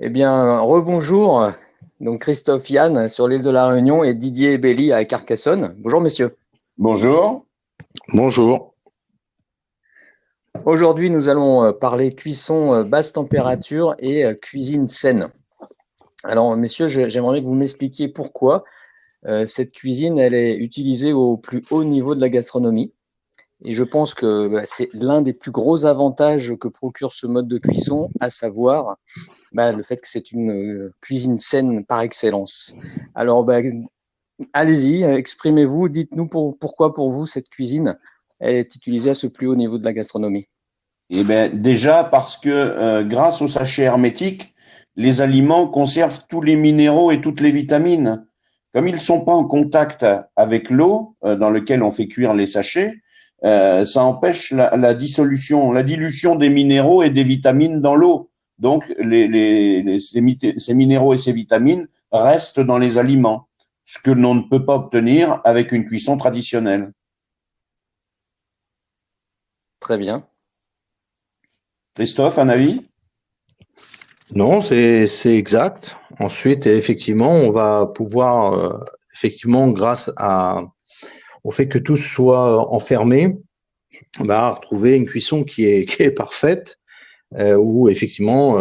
Eh bien, rebonjour. Donc Christophe Yann sur l'île de la Réunion et Didier Belli à Carcassonne. Bonjour messieurs. Bonjour. Bonjour. Aujourd'hui, nous allons parler cuisson basse température et cuisine saine. Alors messieurs, j'aimerais que vous m'expliquiez pourquoi cette cuisine elle est utilisée au plus haut niveau de la gastronomie. Et je pense que c'est l'un des plus gros avantages que procure ce mode de cuisson, à savoir le fait que c'est une cuisine saine par excellence. Alors, allez-y, exprimez-vous, dites-nous pourquoi pour vous cette cuisine est utilisée à ce plus haut niveau de la gastronomie. Eh bien, déjà parce que grâce au sachet hermétique, les aliments conservent tous les minéraux et toutes les vitamines. Comme ils ne sont pas en contact avec l'eau dans laquelle on fait cuire les sachets, ça empêche la dissolution, la dilution des minéraux et des vitamines dans l'eau. Donc, ces minéraux et ces vitamines restent dans les aliments, ce que l'on ne peut pas obtenir avec une cuisson traditionnelle. Très bien. Christophe, un avis? Non, c'est exact. Ensuite, effectivement, on va pouvoir, effectivement, au fait que tout soit enfermé, retrouver une cuisson qui est parfaite, où effectivement,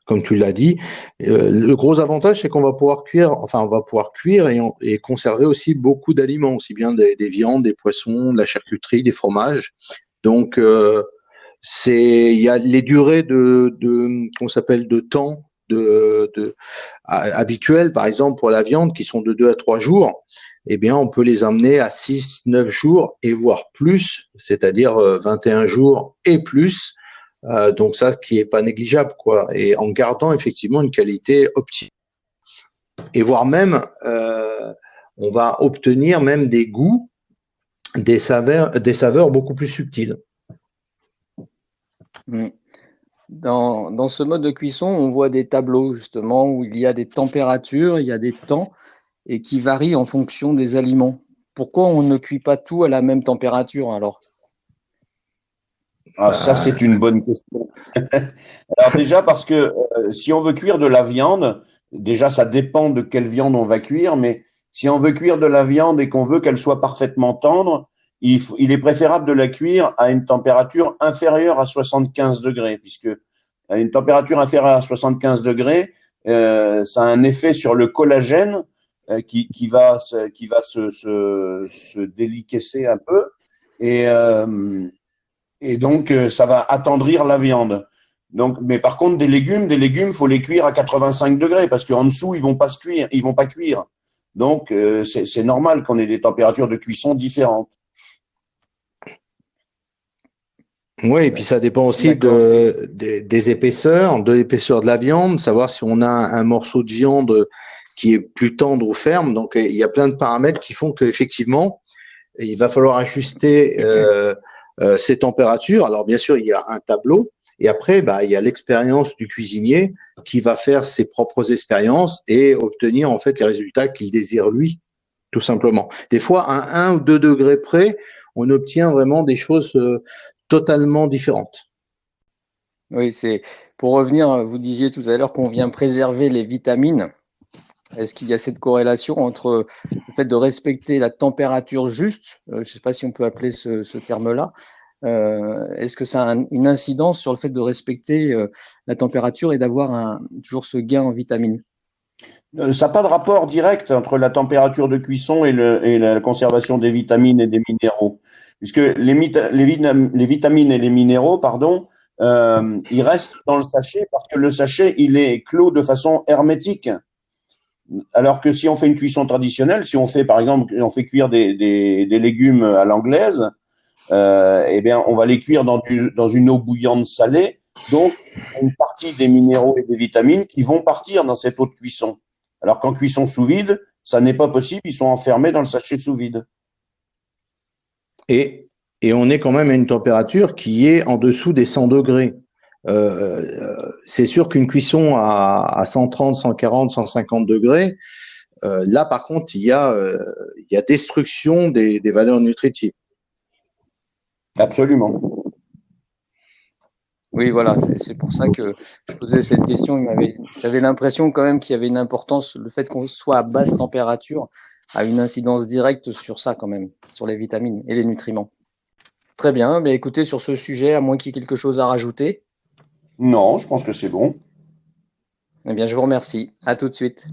comme tu l'as dit, le gros avantage, c'est qu'on va pouvoir cuire, enfin, on va pouvoir cuire et conserver aussi beaucoup d'aliments, aussi bien des viandes, des poissons, de la charcuterie, des fromages. Donc, il y a les durées qu'on s'appelle de temps habituelles, par exemple pour la viande, qui sont de 2 à 3 jours. Eh bien, on peut les emmener à 6, 9 jours et voire plus, c'est-à-dire 21 jours et plus. Donc ça, qui est pas négligeable, quoi. Et en gardant effectivement une qualité optimale. Et voire même, on va obtenir même des goûts, des saveurs beaucoup plus subtiles. Mm. Dans ce mode de cuisson, on voit des tableaux justement où il y a des températures, il y a des temps et qui varient en fonction des aliments. Pourquoi on ne cuit pas tout à la même température alors? Ah, ça, c'est une bonne question. Alors déjà, parce que si on veut cuire de la viande, déjà, ça dépend de quelle viande on va cuire, mais si on veut cuire de la viande et qu'on veut qu'elle soit parfaitement tendre, il est préférable de la cuire à une température inférieure à 75 degrés, puisque à une température inférieure à 75 degrés, ça a un effet sur le collagène qui va se déliquescer un peu. Et, euh, et donc, ça va attendrir la viande. Donc, mais par contre, des légumes, faut les cuire à 85 degrés parce qu'en dessous, ils vont pas se cuire, ils vont pas cuire. Donc, c'est normal qu'on ait des températures de cuisson différentes. Oui, et puis ça dépend aussi D'accord, des épaisseurs, de l'épaisseur de la viande, savoir si on a un morceau de viande qui est plus tendre ou ferme. Donc, il y a plein de paramètres qui font qu'effectivement, il va falloir ajuster ces températures. Alors, bien sûr, il y a un tableau. Et après, il y a l'expérience du cuisinier qui va faire ses propres expériences et obtenir en fait les résultats qu'il désire lui, tout simplement. Des fois, à 1 ou 2 degrés près, on obtient vraiment des choses totalement différentes. oui, c'est pour revenir, vous disiez tout à l'heure qu'on vient préserver les vitamines. Est-ce qu'il y a cette corrélation entre le fait de respecter la température juste, je ne sais pas si on peut appeler ce terme-là, est-ce que ça a une incidence sur le fait de respecter la température et d'avoir toujours ce gain en vitamines? Ça n'a pas de rapport direct entre la température de cuisson et la conservation des vitamines et des minéraux, puisque les vitamines et les minéraux, pardon, ils restent dans le sachet parce que le sachet, il est clos de façon hermétique. Alors que si on fait une cuisson traditionnelle, si on fait par exemple, on fait cuire des légumes à l'anglaise, eh bien, on va les cuire dans une eau bouillante salée. Donc, une partie des minéraux et des vitamines qui vont partir dans cette eau de cuisson. Alors qu'en cuisson sous vide, ça n'est pas possible, ils sont enfermés dans le sachet sous vide. Et, et on est quand même à une température qui est en dessous des 100 degrés. C'est sûr qu'une cuisson à 130, 140, 150 degrés, là par contre, il y a destruction des valeurs nutritives. Absolument. Oui, voilà, c'est pour ça que je posais cette question. J'avais l'impression quand même qu'il y avait une importance, le fait qu'on soit à basse température a une incidence directe sur ça quand même, sur les vitamines et les nutriments. Très bien, mais écoutez, sur ce sujet, à moins qu'il y ait quelque chose à rajouter, Non, je pense que c'est bon. eh bien, je vous remercie. À tout de suite.